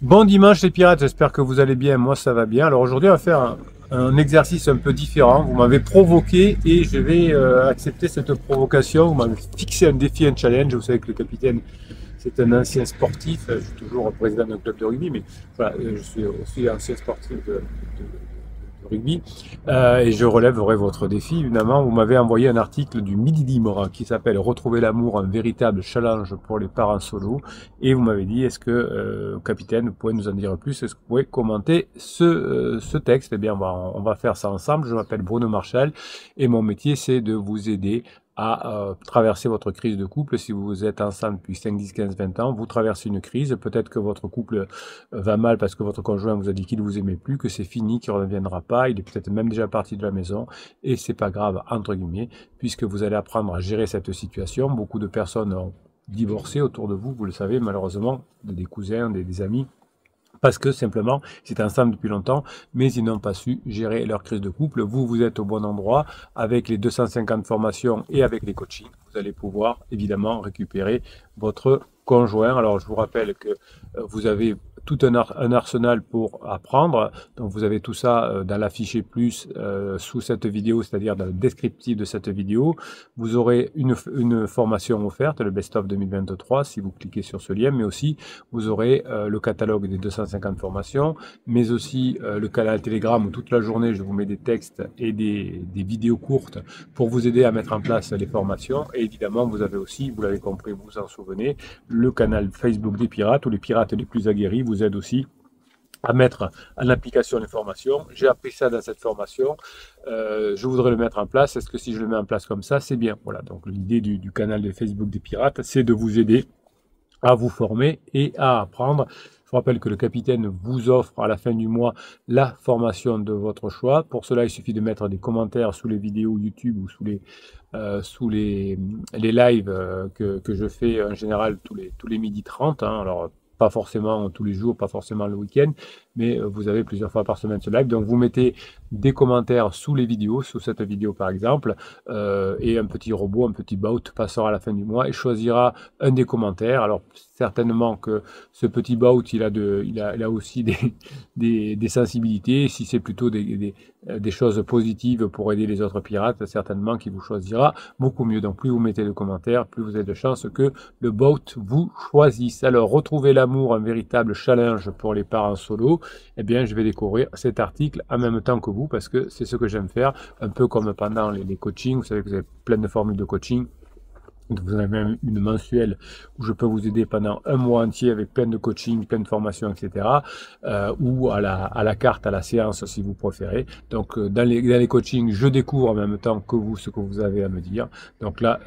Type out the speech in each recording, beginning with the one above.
Bon dimanche les pirates, j'espère que vous allez bien, moi ça va bien. Alors aujourd'hui on va faire un exercice un peu différent. Vous m'avez provoqué et je vais accepter cette provocation. Vous m'avez fixé un défi, un challenge. Vous savez que le capitaine c'est un ancien sportif. Je suis toujours président d'un club de rugby, mais voilà, je suis aussi ancien sportif de rugby. Et je relèverai votre défi, évidemment. Vous m'avez envoyé un article du Midi Libre qui s'appelle Retrouver l'amour, un véritable challenge pour les parents solo. Et vous m'avez dit, est-ce que, capitaine, vous pouvez nous en dire plus? Est-ce que vous pouvez commenter ce texte? Eh bien, on va faire ça ensemble. Je m'appelle Bruno Marchal et mon métier, c'est de vous aider à traverser votre crise de couple. Si vous êtes ensemble depuis 5, 10, 15, 20 ans, vous traversez une crise, peut-être que votre couple va mal parce que votre conjoint vous a dit qu'il ne vous aimait plus, que c'est fini, qu'il ne reviendra pas, il est peut-être même déjà parti de la maison, et c'est pas grave, entre guillemets, puisque vous allez apprendre à gérer cette situation. Beaucoup de personnes ont divorcé autour de vous, vous le savez, malheureusement, des cousins, des amis, parce que simplement, ils étaient ensemble depuis longtemps, mais ils n'ont pas su gérer leur crise de couple. Vous, vous êtes au bon endroit avec les 250 formations et avec les coachings. Vous allez pouvoir évidemment récupérer votre conjoint. Alors, je vous rappelle que vous avez tout un arsenal pour apprendre. Donc, vous avez tout ça dans l'affiché plus sous cette vidéo, c'est-à-dire dans le descriptif de cette vidéo. Vous aurez une formation offerte, le Best of 2023, si vous cliquez sur ce lien, mais aussi vous aurez le catalogue des 250 formations, mais aussi le canal Telegram où toute la journée je vous mets des textes et des vidéos courtes pour vous aider à mettre en place les formations. Et évidemment, vous avez aussi, vous l'avez compris, vous vous en souvenez, le canal Facebook des pirates où les pirates les plus aguerris vous aident aussi à mettre en application les formations. J'ai appris ça dans cette formation, je voudrais le mettre en place. Est-ce que si je le mets en place comme ça, c'est bien? Voilà, donc l'idée du canal de Facebook des pirates, c'est de vous aider à vous former et à apprendre. Je vous rappelle que le capitaine vous offre à la fin du mois la formation de votre choix. Pour cela, il suffit de mettre des commentaires sous les vidéos YouTube ou sous les lives que je fais en général tous les midis 30. Hein. Alors, pas forcément tous les jours, pas forcément le week-end, mais vous avez plusieurs fois par semaine ce live. Donc vous mettez des commentaires sous les vidéos, sous cette vidéo par exemple, et un petit robot, un petit bot passera à la fin du mois et choisira un des commentaires. Alors certainement que ce petit bot, il a aussi des sensibilités. Si c'est plutôt des choses positives pour aider les autres pirates, certainement qu'il vous choisira beaucoup mieux. Donc plus vous mettez de commentaires, plus vous avez de chances que le bot vous choisisse. Alors retrouvez l'amour, un véritable challenge pour les parents solo. Eh bien je vais découvrir cet article en même temps que vous parce que c'est ce que j'aime faire, un peu comme pendant les coachings. Vous savez que vous avez plein de formules de coaching. Vous avez même une mensuelle où je peux vous aider pendant un mois entier avec plein de coaching, plein de formations, etc. Ou à la carte, à la séance si vous préférez. Donc dans les coachings, je découvre en même temps que vous ce que vous avez à me dire. Donc là,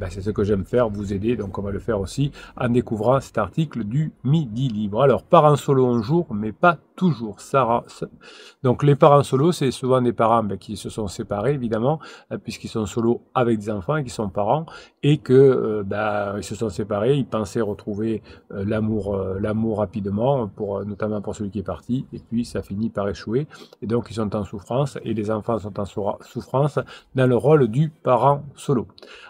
c'est ce que j'aime faire, vous aider. Donc on va le faire aussi en découvrant cet article du Midi Libre. Alors, parents solo un jour, mais pas toujours. Donc les parents solo, c'est souvent des parents qui se sont séparés, évidemment, puisqu'ils sont solo avec des enfants et qui sont parents, et que ils se sont séparés, ils pensaient retrouver l'amour rapidement, notamment pour celui qui est parti, et puis ça finit par échouer, et donc ils sont en souffrance, et les enfants sont en souffrance dans le rôle du parent solo.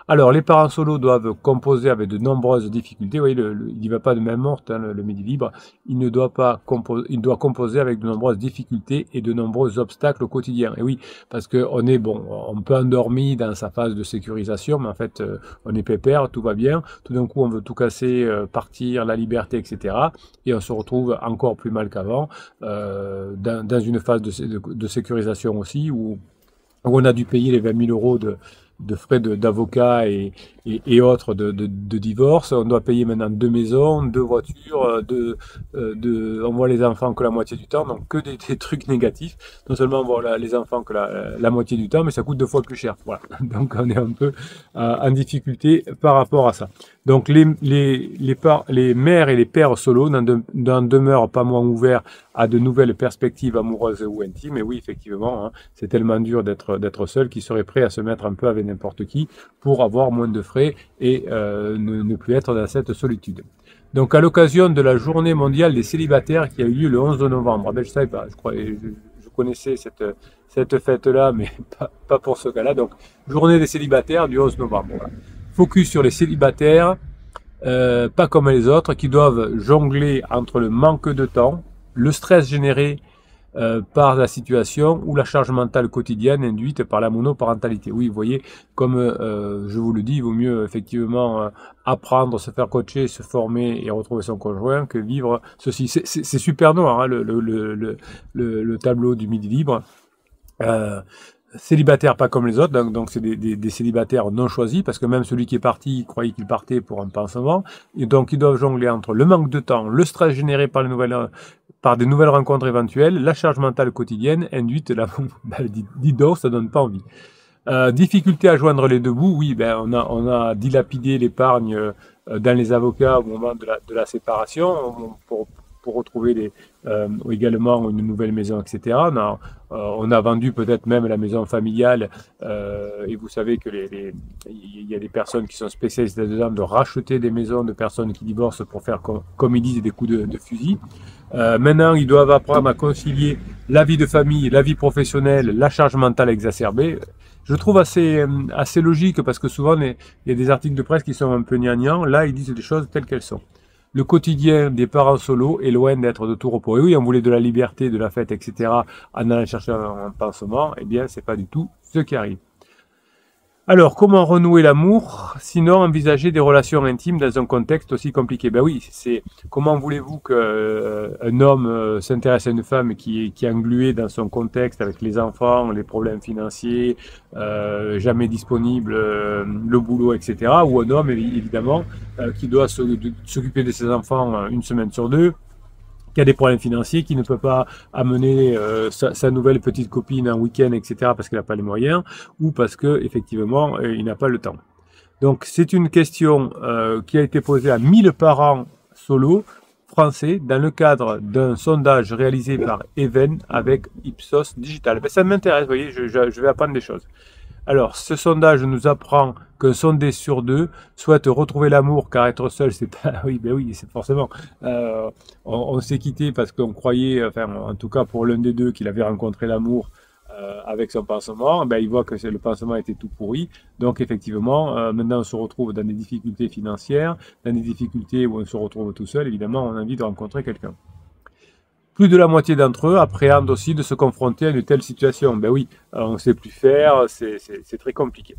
Alors les parents solo doivent composer avec de nombreuses difficultés. Vous voyez, il n'y va pas de main morte, hein, le Midi Libre, il doit composer avec de nombreuses difficultés et de nombreux obstacles au quotidien. Et oui, parce qu'on est on peut endormi dans sa phase de sécurisation, mais en fait on est pépère, tout va bien, tout d'un coup on veut tout casser, partir, la liberté, etc. Et on se retrouve encore plus mal qu'avant, dans une phase de sécurisation aussi, où on a dû payer les 20 000 euros de frais d'avocat et autres de divorce. On doit payer maintenant 2 maisons, 2 voitures, on voit les enfants que la moitié du temps, donc que des trucs négatifs. Non seulement on voit les enfants que la moitié du temps, mais ça coûte 2 fois plus cher. Voilà. Donc on est un peu en difficulté par rapport à ça. Donc les mères et les pères solo n'en demeurent pas moins ouverts à de nouvelles perspectives amoureuses ou intimes. Mais oui, effectivement, hein, c'est tellement dur d'être seul qu'ils seraient prêts à se mettre un peu avec n'importe qui pour avoir moins de frais et ne plus être dans cette solitude. Donc à l'occasion de la journée mondiale des célibataires qui a eu lieu le 11 novembre, je ne savais pas, je connaissais cette fête-là, mais pas pour ce cas-là. Donc journée des célibataires du 11 novembre. Voilà. Focus sur les célibataires pas comme les autres, qui doivent jongler entre le manque de temps, le stress généré par la situation ou la charge mentale quotidienne induite par la monoparentalité. Oui, vous voyez, comme je vous le dis, il vaut mieux effectivement apprendre, se faire coacher, se former et retrouver son conjoint que vivre ceci. C'est super noir, hein, le tableau du Midi Libre. Célibataires pas comme les autres, donc c'est des célibataires non choisis, parce que même celui qui est parti croyait qu'il partait pour un pansement, et donc ils doivent jongler entre le manque de temps, le stress généré par des nouvelles rencontres éventuelles, la charge mentale quotidienne induite, dis donc, ça donne pas envie. Difficulté à joindre les deux bouts, oui, ben on a dilapidé l'épargne dans les avocats au moment de la séparation pour retrouver également une nouvelle maison, etc. On a vendu peut-être même la maison familiale et vous savez que il y a des personnes qui sont spécialistes là-dedans de racheter des maisons de personnes qui divorcent pour faire comme ils disent des coups de fusil. Maintenant, ils doivent apprendre à concilier la vie de famille, la vie professionnelle, la charge mentale exacerbée. Je trouve assez logique parce que souvent, il y a des articles de presse qui sont un peu gnangnans. Là, ils disent des choses telles qu'elles sont. Le quotidien des parents solo est loin d'être de tout repos. Et oui, on voulait de la liberté, de la fête, etc. en allant chercher un pansement. Eh bien, c'est pas du tout ce qui arrive. Alors, comment renouer l'amour, sinon envisager des relations intimes dans un contexte aussi compliqué? Ben oui, c'est comment voulez-vous qu'un homme s'intéresse à une femme qui est engluée dans son contexte avec les enfants, les problèmes financiers, jamais disponible, le boulot, etc. Ou un homme, évidemment, qui doit s'occuper de ses enfants une semaine sur deux, qui a des problèmes financiers, qui ne peut pas amener sa nouvelle petite copine un week-end, etc., parce qu'il n'a pas les moyens, ou parce que effectivement il n'a pas le temps. Donc c'est une question qui a été posée à 1000 parents solo français dans le cadre d'un sondage réalisé par Even avec Ipsos Digital. Ben, ça m'intéresse, vous voyez, je vais apprendre des choses. Alors, ce sondage nous apprend qu'un sondé sur deux souhaite retrouver l'amour, car être seul, c'est pas... Oui, ben oui, c'est forcément... on s'est quitté parce qu'on croyait, enfin, en tout cas pour l'un des deux, qu'il avait rencontré l'amour avec son pansement. Ben, il voit que le pansement était tout pourri. Donc, effectivement, maintenant, on se retrouve dans des difficultés financières, dans des difficultés où on se retrouve tout seul. Évidemment, on a envie de rencontrer quelqu'un. Plus de la moitié d'entre eux appréhendent aussi de se confronter à une telle situation. Ben oui, on ne sait plus faire, c'est très compliqué.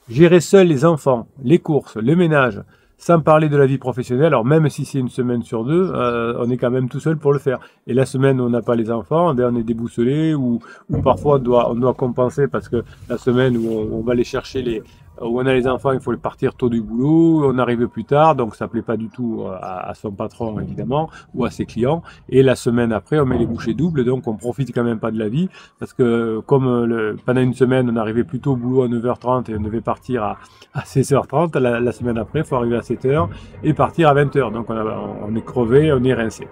Gérer seul les enfants, les courses, le ménage, sans parler de la vie professionnelle, alors même si c'est une semaine sur deux, on est quand même tout seul pour le faire. Et la semaine où on n'a pas les enfants, ben on est déboussolé ou parfois on doit compenser parce que la semaine où on va les chercher, où on a les enfants, il faut partir tôt du boulot, on arrive plus tard, donc ça plaît pas du tout à son patron évidemment, ou à ses clients. Et la semaine après, on met les bouchées doubles, donc on profite quand même pas de la vie, parce que comme pendant une semaine, on arrivait plutôt au boulot à 9h30 et on devait partir à 16h30, la semaine après, il faut arriver à 7h et partir à 20h. Donc on est crevé, on est rincé.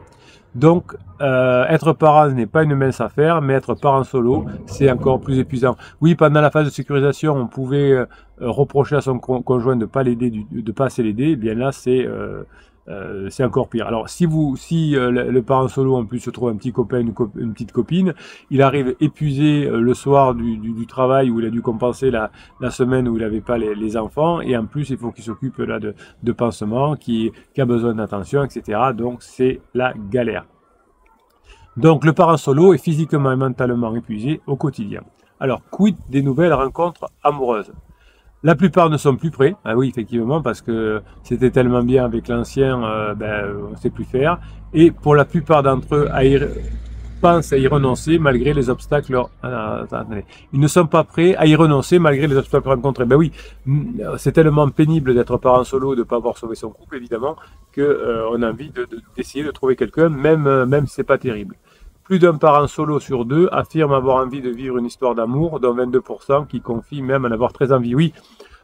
Donc, être parent n'est pas une mince affaire, mais être parent solo, c'est encore plus épuisant. Oui, pendant la phase de sécurisation, on pouvait reprocher à son conjoint de pas l'aider, de pas assez l'aider. Eh bien là, c'est encore pire. Alors, si le parent solo en plus se trouve un petit copain, une petite copine, il arrive épuisé le soir du travail où il a dû compenser la semaine où il n'avait pas les enfants, et en plus il faut qu'il s'occupe là de pansement, qui a besoin d'attention, etc. Donc c'est la galère. Donc le parent solo est physiquement et mentalement épuisé au quotidien. Alors, quid des nouvelles rencontres amoureuses? La plupart ne sont plus prêts, ah oui effectivement, parce que c'était tellement bien avec l'ancien, on ne sait plus faire. Et pour la plupart d'entre eux, pensent à y renoncer malgré les obstacles. Ils ne sont pas prêts à y renoncer malgré les obstacles rencontrés. Ben oui, c'est tellement pénible d'être parent solo, de ne pas avoir sauvé son couple évidemment, que on a envie d'essayer de trouver quelqu'un, même si c'est pas terrible. Plus d'un parent solo sur deux affirme avoir envie de vivre une histoire d'amour, dont 22% qui confient même en avoir très envie. Oui,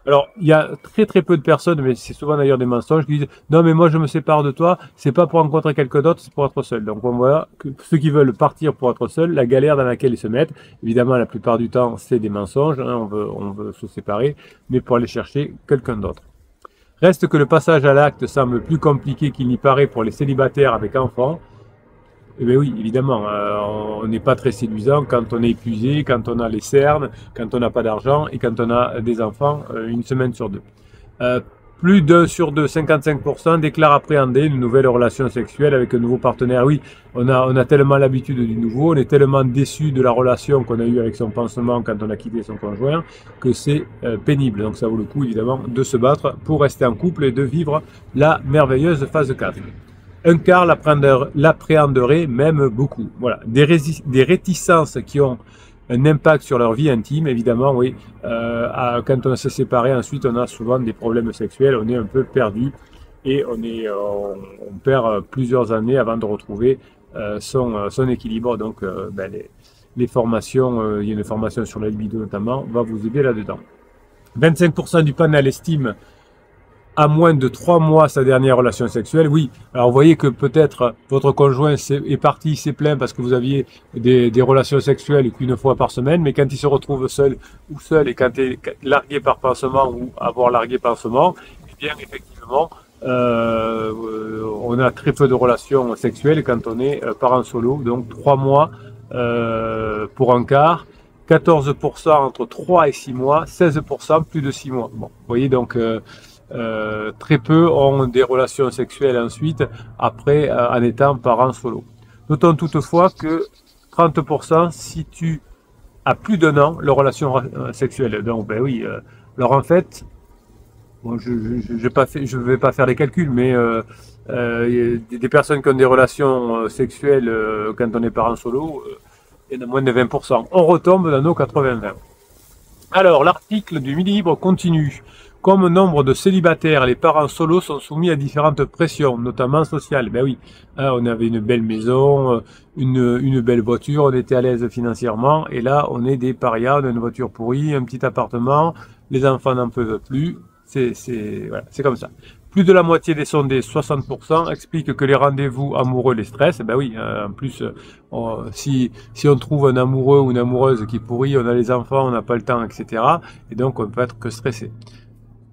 alors il y a très peu de personnes, mais c'est souvent d'ailleurs des mensonges, qui disent « Non mais moi je me sépare de toi, c'est pas pour rencontrer quelqu'un d'autre, c'est pour être seul ». Donc on voit que ceux qui veulent partir pour être seul, la galère dans laquelle ils se mettent, évidemment la plupart du temps c'est des mensonges, hein, on veut se séparer, mais pour aller chercher quelqu'un d'autre. Reste que le passage à l'acte semble plus compliqué qu'il n'y paraît pour les célibataires avec enfants. Eh bien oui, évidemment, on n'est pas très séduisant quand on est épuisé, quand on a les cernes, quand on n'a pas d'argent et quand on a des enfants une semaine sur deux. Plus d'un sur deux, 55%, déclarent appréhender une nouvelle relation sexuelle avec un nouveau partenaire. Oui, on a tellement l'habitude du nouveau, on est tellement déçu de la relation qu'on a eue avec son pansement quand on a quitté son conjoint, que c'est pénible. Donc ça vaut le coup, évidemment, de se battre pour rester en couple et de vivre la merveilleuse phase 4. Un quart l'appréhenderait même beaucoup. Voilà, des réticences qui ont un impact sur leur vie intime, évidemment, oui. Quand on se sépare, ensuite, on a souvent des problèmes sexuels, on est un peu perdu et on perd plusieurs années avant de retrouver son équilibre. Donc, les formations, il y a une formation sur la libido notamment, va vous aider là-dedans. 25% du panel estime à moins de 3 mois sa dernière relation sexuelle. Oui, alors vous voyez que peut-être votre conjoint est parti, s'est plaint parce que vous aviez des relations sexuelles qu'une fois par semaine, mais quand il se retrouve seul ou seul et quand il est largué par pansement ou avoir largué pansement, eh bien effectivement, on a très peu de relations sexuelles quand on est parent solo, donc 3 mois pour un quart, 14% entre 3 et 6 mois, 16% plus de 6 mois. Bon, vous voyez donc très peu ont des relations sexuelles ensuite, après en étant parents solo. Notons toutefois que 30% situent à plus d'un an leur relation sexuelle. Donc ben oui, alors en fait, bon, je ne vais pas faire les calculs, mais des personnes qui ont des relations sexuelles quand on est parent solo, il y en a moins de 20%. On retombe dans nos 80-20. Alors, l'article du Midi Libre continue. Comme nombre de célibataires, les parents solos sont soumis à différentes pressions, notamment sociales. Ben oui, hein, on avait une belle maison, une belle voiture, on était à l'aise financièrement, et là, on est des parias, on a une voiture pourrie, un petit appartement, les enfants n'en peuvent plus, voilà, c'est comme ça. Plus de la moitié des sondés, 60%, expliquent que les rendez-vous amoureux les stressent. Ben oui, en plus, si on trouve un amoureux ou une amoureuse qui pourrit, on a les enfants, on n'a pas le temps, etc. Et donc, on peut être que stressé.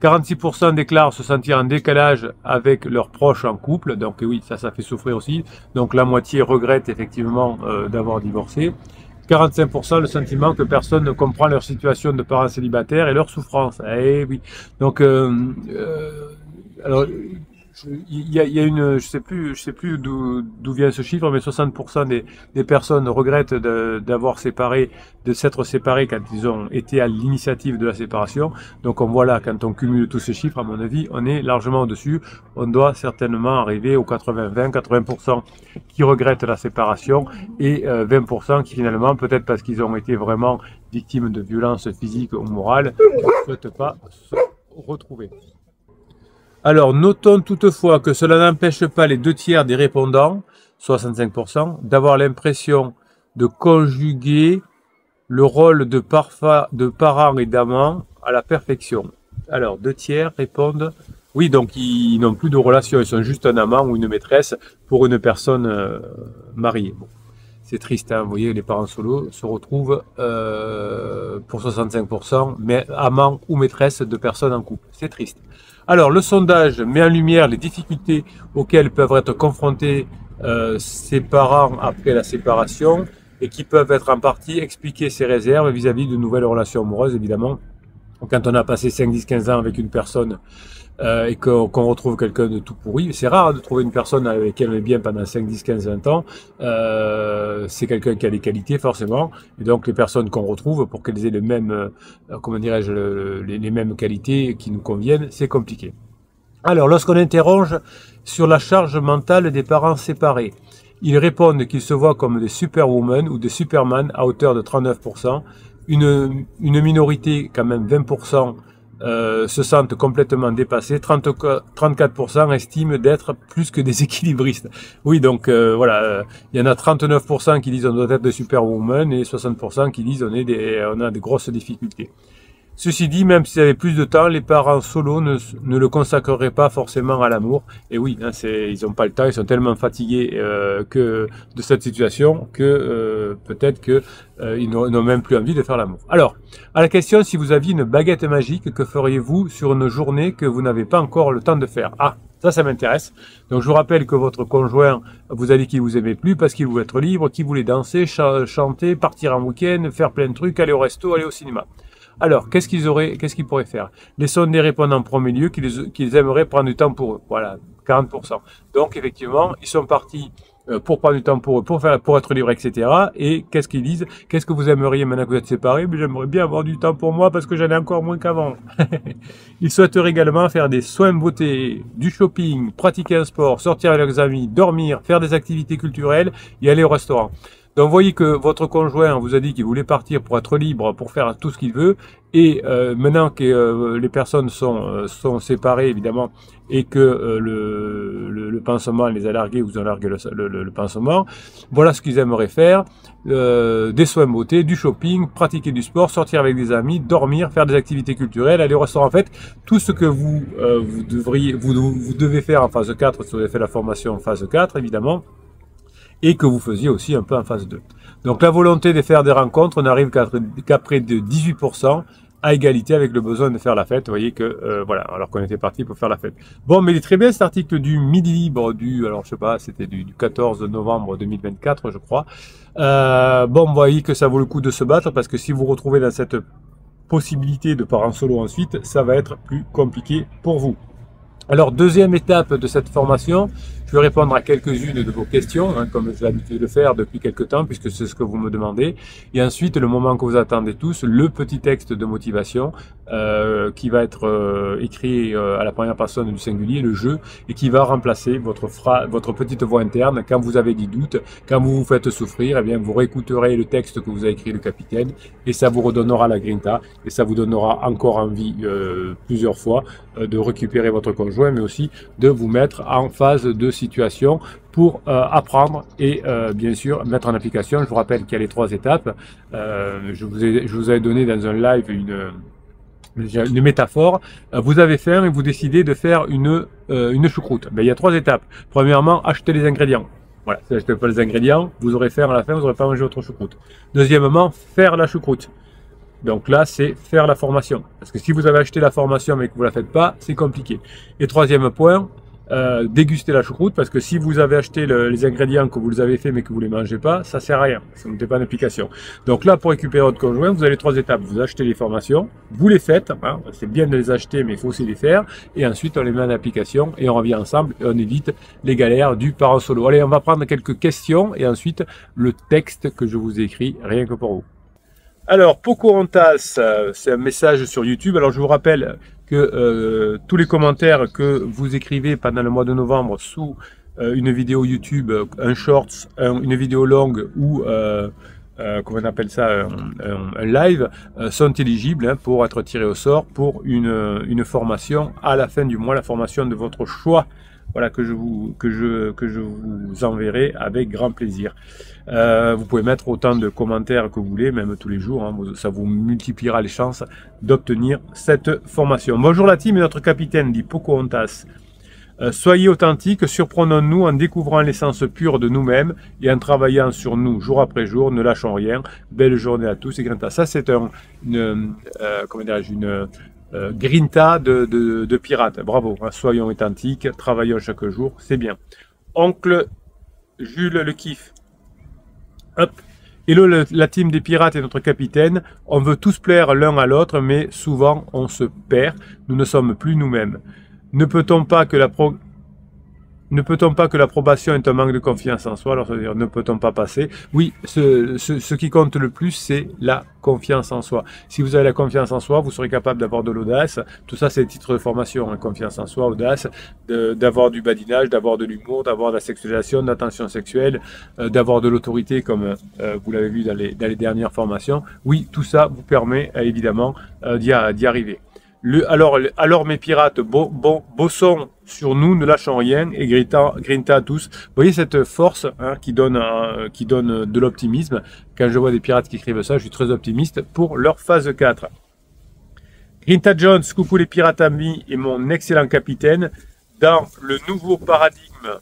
46% déclarent se sentir en décalage avec leurs proches en couple, donc oui, ça fait souffrir aussi. Donc la moitié regrette effectivement d'avoir divorcé. 45% le sentiment que personne ne comprend leur situation de parents célibataires et leur souffrance. Eh oui. Donc alors il y a une, je sais plus d'où vient ce chiffre, mais 60% des personnes regrettent d'avoir séparé, de s'être séparés quand ils ont été à l'initiative de la séparation. Donc on voit là, quand on cumule tous ces chiffres, à mon avis, on est largement au-dessus. On doit certainement arriver aux 80-20, 80% qui regrettent la séparation et 20% qui finalement, peut-être parce qu'ils ont été vraiment victimes de violences physiques ou morales, ne souhaitent pas se retrouver. Alors, notons toutefois que cela n'empêche pas les 2 tiers des répondants, 65%, d'avoir l'impression de conjuguer le rôle de parents et d'amants à la perfection. Alors, 2 tiers répondent, oui, donc ils n'ont plus de relation, ils sont juste un amant ou une maîtresse pour une personne mariée. Bon, c'est triste, hein, vous voyez, les parents solos se retrouvent pour 65%, mais amants ou maîtresses de personnes en couple. C'est triste. Alors, le sondage met en lumière les difficultés auxquelles peuvent être confrontés ces parents après la séparation et qui peuvent être en partie expliquer ces réserves vis-à-vis de nouvelles relations amoureuses, évidemment. Quand on a passé 5, 10, 15 ans avec une personne et qu'on retrouve quelqu'un de tout pourri, c'est rare de trouver une personne avec qui on est bien pendant 5, 10, 15, 20 ans, c'est quelqu'un qui a des qualités forcément, et donc les personnes qu'on retrouve pour qu'elles aient les mêmes, comment dirais-je, les mêmes qualités qui nous conviennent, c'est compliqué. Alors, lorsqu'on interroge sur la charge mentale des parents séparés, ils répondent qu'ils se voient comme des superwomen ou des superman à hauteur de 39%, une minorité, quand même 20%, se sentent complètement dépassés, 34% estiment d'être plus que des équilibristes. Oui, donc voilà, il y en a 39% qui disent on doit être des superwoman et 60% qui disent on a des grosses difficultés. Ceci dit, même s'ils avaient plus de temps, les parents solos ne le consacreraient pas forcément à l'amour. Et oui, hein, ils n'ont pas le temps, ils sont tellement fatigués de cette situation que peut-être qu'ils n'ont même plus envie de faire l'amour. Alors, à la question, si vous aviez une baguette magique, que feriez-vous sur une journée que vous n'avez pas encore le temps de faire? Ah, ça m'intéresse. Donc je vous rappelle que votre conjoint vous a dit qu'il vous aimait plus parce qu'il voulait être libre, qu'il voulait danser, chanter, partir en week-end, faire plein de trucs, aller au resto, aller au cinéma. Alors, qu'est-ce qu'ils pourraient faire? Les sondés répondent en premier lieu qu'ils aimeraient prendre du temps pour eux. Voilà, 40%. Donc, effectivement, ils sont partis pour prendre du temps pour eux, pour être libres, etc. Et qu'est-ce qu'ils disent? Qu'est-ce que vous aimeriez maintenant que vous êtes séparés? Mais j'aimerais bien avoir du temps pour moi parce que j'en ai encore moins qu'avant. Ils souhaiteraient également faire des soins de beauté, du shopping, pratiquer un sport, sortir avec leurs amis, dormir, faire des activités culturelles et aller au restaurant. Donc, vous voyez que votre conjoint vous a dit qu'il voulait partir pour être libre, pour faire tout ce qu'il veut. Et maintenant que les personnes sont séparées, évidemment, et que le pansement les a largués, vous ont largué le pansement, voilà ce qu'ils aimeraient faire. Des soins de beauté, du shopping, pratiquer du sport, sortir avec des amis, dormir, faire des activités culturelles, aller au restaurant. En fait, tout ce que vous devez faire en phase 4, si vous avez fait la formation en phase 4, évidemment, et que vous faisiez aussi un peu en phase 2. Donc la volonté de faire des rencontres n'arrive qu'après de 18%, à égalité avec le besoin de faire la fête. Vous voyez que, voilà, alors qu'on était parti pour faire la fête. Bon, mais il est très bien cet article du Midi Libre, alors je sais pas, c'était du 14 novembre 2024, je crois. Bon, vous voyez que ça vaut le coup de se battre, parce que si vous vous retrouvez dans cette possibilité de parents solo ensuite, ça va être plus compliqué pour vous. Alors, deuxième étape de cette formation, je vais répondre à quelques-unes de vos questions, hein, comme j'ai l'habitude de le faire depuis quelques temps, puisque c'est ce que vous me demandez. Et ensuite, le moment que vous attendez tous, le petit texte de motivation qui va être écrit à la première personne du singulier, le jeu, et qui va remplacer votre petite voix interne. Quand vous avez des doutes, quand vous vous faites souffrir, eh bien, vous réécouterez le texte que vous a écrit le capitaine, et ça vous redonnera la grinta, et ça vous donnera encore envie plusieurs fois de récupérer votre conjoint, mais aussi de vous mettre en phase de situation pour apprendre et bien sûr mettre en application. Je vous rappelle qu'il y a les 3 étapes. Je vous ai donné dans un live une métaphore. Vous avez faim et vous décidez de faire une choucroute. Ben, il y a 3 étapes. Premièrement, acheter les ingrédients. Voilà, si vous n'achetez pas les ingrédients, vous aurez faim à la fin, vous n'aurez pas mangé votre choucroute. Deuxièmement, faire la choucroute. Donc là, c'est faire la formation. Parce que si vous avez acheté la formation mais que vous ne la faites pas, c'est compliqué. Et troisième point, déguster la choucroute, parce que si vous avez acheté les ingrédients, que vous les avez fait mais que vous ne les mangez pas, ça ne sert à rien. Ça ne met pas en application. Donc là, pour récupérer votre conjoint, vous avez 3 étapes. Vous achetez les formations, vous les faites. Hein, c'est bien de les acheter, mais il faut aussi les faire. Et ensuite, on les met en application et on revient ensemble et on évite les galères du parent solo. Allez, on va prendre quelques questions et ensuite le texte que je vous ai écrit rien que pour vous. Alors, Pocahontas, c'est un message sur YouTube. Alors, je vous rappelle que tous les commentaires que vous écrivez pendant le mois de novembre sous une vidéo YouTube, un shorts, une vidéo longue ou comment on appelle ça, un live, sont éligibles hein, pour être tirés au sort pour une formation à la fin du mois, la formation de votre choix. Voilà, que je vous enverrai avec grand plaisir. Vous pouvez mettre autant de commentaires que vous voulez, même tous les jours. Hein, ça vous multipliera les chances d'obtenir cette formation. Bonjour la team et notre capitaine, dit Pocahontas. Soyez authentiques, surprenons-nous en découvrant l'essence pure de nous-mêmes et en travaillant sur nous jour après jour. Ne lâchons rien. Belle journée à tous et Grinta. Ça, c'est une grinta de pirate. Bravo, hein, soyons authentiques, travaillons chaque jour, c'est bien. Oncle Jules le kiffe. Hop. Hello la team des pirates et notre capitaine. On veut tous plaire l'un à l'autre, mais souvent on se perd. Nous ne sommes plus nous-mêmes. Ne peut-on pas que l'approbation est un manque de confiance en soi? Alors, ça veut dire, ne peut-on pas passer? Oui, ce qui compte le plus, c'est la confiance en soi. Si vous avez la confiance en soi, vous serez capable d'avoir de l'audace. Tout ça, c'est le titre de formation. Hein. Confiance en soi, audace, d'avoir du badinage, d'avoir de l'humour, d'avoir de la sexualisation, de l'attention sexuelle, d'avoir de l'autorité, comme vous l'avez vu dans les dernières formations. Oui, tout ça vous permet, évidemment, d'y arriver. Alors mes pirates, bossons sur nous, ne lâchons rien et grinta à tous. Vous voyez cette force hein, qui donne de l'optimisme. Quand je vois des pirates qui écrivent ça, je suis très optimiste pour leur phase 4. Grinta Jones, coucou les pirates amis et mon excellent capitaine. Dans le nouveau paradigme,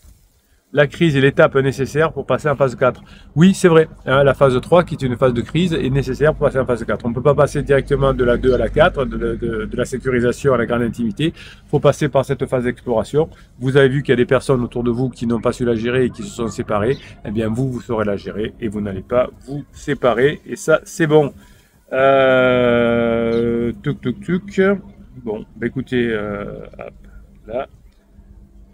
la crise est l'étape nécessaire pour passer en phase 4. Oui, c'est vrai. Hein, la phase 3, qui est une phase de crise, est nécessaire pour passer en phase 4. On ne peut pas passer directement de la 2 à la 4, de la sécurisation à la grande intimité. Il faut passer par cette phase d'exploration. Vous avez vu qu'il y a des personnes autour de vous qui n'ont pas su la gérer et qui se sont séparées. Eh bien, vous saurez la gérer et vous n'allez pas vous séparer. Et ça, c'est bon. Tuk. Bon, bah écoutez, hop, là.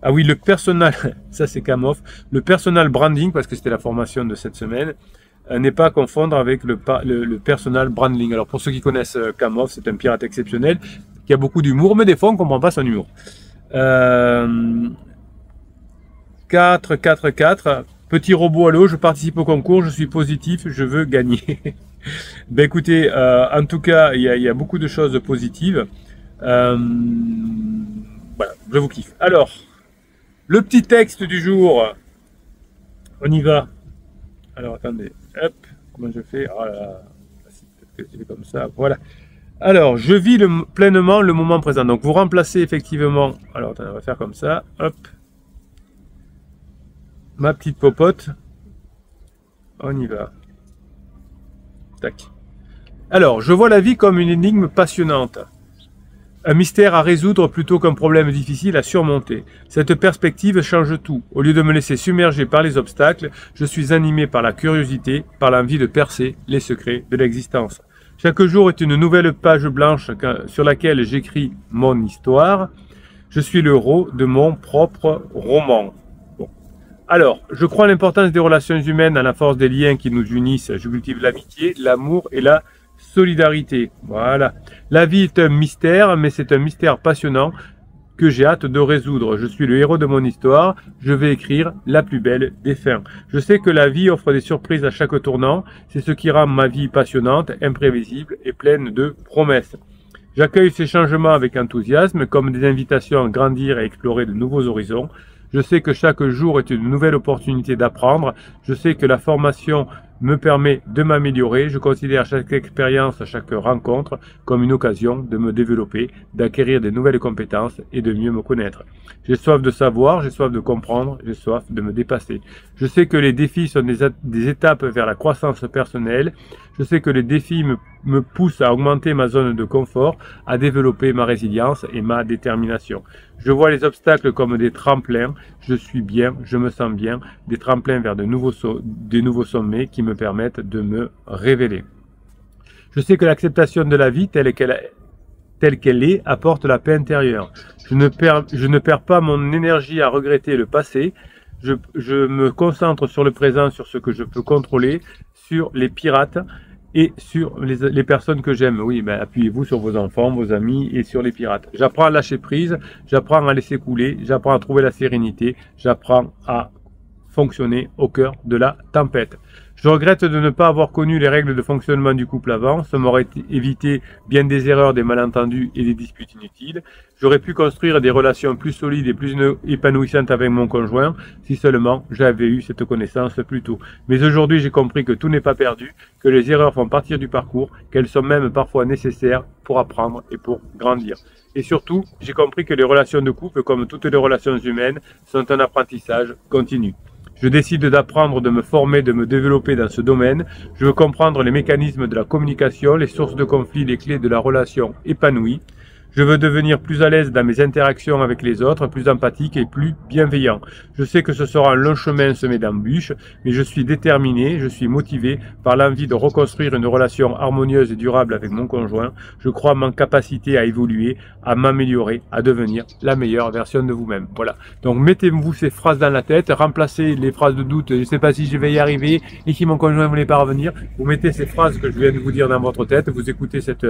Ah oui, le personal, ça c'est Camoff. Le personal branding, parce que c'était la formation de cette semaine, n'est pas à confondre avec le personal branding. Alors pour ceux qui connaissent Camoff, c'est un pirate exceptionnel qui a beaucoup d'humour, mais des fois on ne comprend pas son humour. 4. Petit robot à l'eau, je participe au concours, je suis positif, je veux gagner. Ben écoutez, en tout cas, il y a beaucoup de choses positives. Voilà, je vous kiffe. Alors, le petit texte du jour, on y va. Alors attendez, hop, comment je fais? Oh là là, peut-être que je fais comme ça, voilà. Alors, je vis pleinement le moment présent. Donc, vous remplacez effectivement. Alors, attendez, on va faire comme ça. Hop. Ma petite popote. On y va. Tac. Alors, je vois la vie comme une énigme passionnante. Un mystère à résoudre plutôt qu'un problème difficile à surmonter. Cette perspective change tout. Au lieu de me laisser submerger par les obstacles, je suis animé par la curiosité, par l'envie de percer les secrets de l'existence. Chaque jour est une nouvelle page blanche sur laquelle j'écris mon histoire. Je suis le héros de mon propre roman. Bon. Alors, je crois à l'importance des relations humaines, à la force des liens qui nous unissent. Je cultive l'amitié, l'amour et la solidarité. Voilà. La vie est un mystère, mais c'est un mystère passionnant que j'ai hâte de résoudre. Je suis le héros de mon histoire, je vais écrire la plus belle des fins. Je sais que la vie offre des surprises à chaque tournant, c'est ce qui rend ma vie passionnante, imprévisible et pleine de promesses. J'accueille ces changements avec enthousiasme, comme des invitations à grandir et explorer de nouveaux horizons. Je sais que chaque jour est une nouvelle opportunité d'apprendre. Je sais que la formation me permet de m'améliorer. Je considère chaque expérience, chaque rencontre comme une occasion de me développer, d'acquérir de nouvelles compétences et de mieux me connaître. J'ai soif de savoir, j'ai soif de comprendre, j'ai soif de me dépasser. Je sais que les défis sont des étapes vers la croissance personnelle. Je sais que les défis me poussent à augmenter ma zone de confort, à développer ma résilience et ma détermination. Je vois les obstacles comme des tremplins. Je suis bien, je me sens bien, des tremplins vers de nouveaux sommets qui me permettent de me révéler. Je sais que l'acceptation de la vie telle qu'elle est apporte la paix intérieure. Je ne perds pas mon énergie à regretter le passé. Je me concentre sur le présent, sur ce que je peux contrôler, sur les pirates et sur les personnes que j'aime. Oui, ben, appuyez-vous sur vos enfants, vos amis et sur les pirates. J'apprends à lâcher prise, j'apprends à laisser couler, j'apprends à trouver la sérénité, j'apprends à fonctionner au cœur de la tempête. Je regrette de ne pas avoir connu les règles de fonctionnement du couple avant, ça m'aurait évité bien des erreurs, des malentendus et des disputes inutiles. J'aurais pu construire des relations plus solides et plus épanouissantes avec mon conjoint si seulement j'avais eu cette connaissance plus tôt. Mais aujourd'hui, j'ai compris que tout n'est pas perdu, que les erreurs font partie du parcours, qu'elles sont même parfois nécessaires pour apprendre et pour grandir. Et surtout, j'ai compris que les relations de couple, comme toutes les relations humaines, sont un apprentissage continu. Je décide d'apprendre, de me former, de me développer dans ce domaine. Je veux comprendre les mécanismes de la communication, les sources de conflits, les clés de la relation épanouie. Je veux devenir plus à l'aise dans mes interactions avec les autres, plus empathique et plus bienveillant. Je sais que ce sera un long chemin semé d'embûches, mais je suis déterminé, je suis motivé par l'envie de reconstruire une relation harmonieuse et durable avec mon conjoint. Je crois en ma capacité à évoluer, à m'améliorer, à devenir la meilleure version de vous-même. Voilà. Donc mettez-vous ces phrases dans la tête, remplacez les phrases de doute, je ne sais pas si je vais y arriver, et si mon conjoint ne voulait pas revenir. Vous mettez ces phrases que je viens de vous dire dans votre tête, vous écoutez cette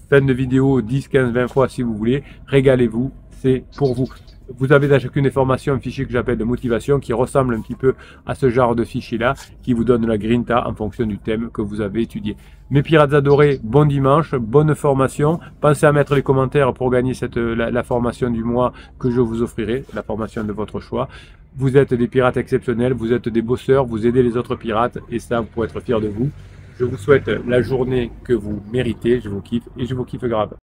fin de vidéo 10, 15, 20 fois si vous voulez, régalez-vous, c'est pour vous. Vous avez dans chacune des formations un fichier que j'appelle de motivation qui ressemble un petit peu à ce genre de fichier-là, qui vous donne la grinta en fonction du thème que vous avez étudié. Mes pirates adorés, bon dimanche, bonne formation. Pensez à mettre les commentaires pour gagner la formation du mois que je vous offrirai, la formation de votre choix. Vous êtes des pirates exceptionnels, vous êtes des bosseurs, vous aidez les autres pirates et ça, vous pouvez être fiers de vous. Je vous souhaite la journée que vous méritez, je vous kiffe et je vous kiffe grave.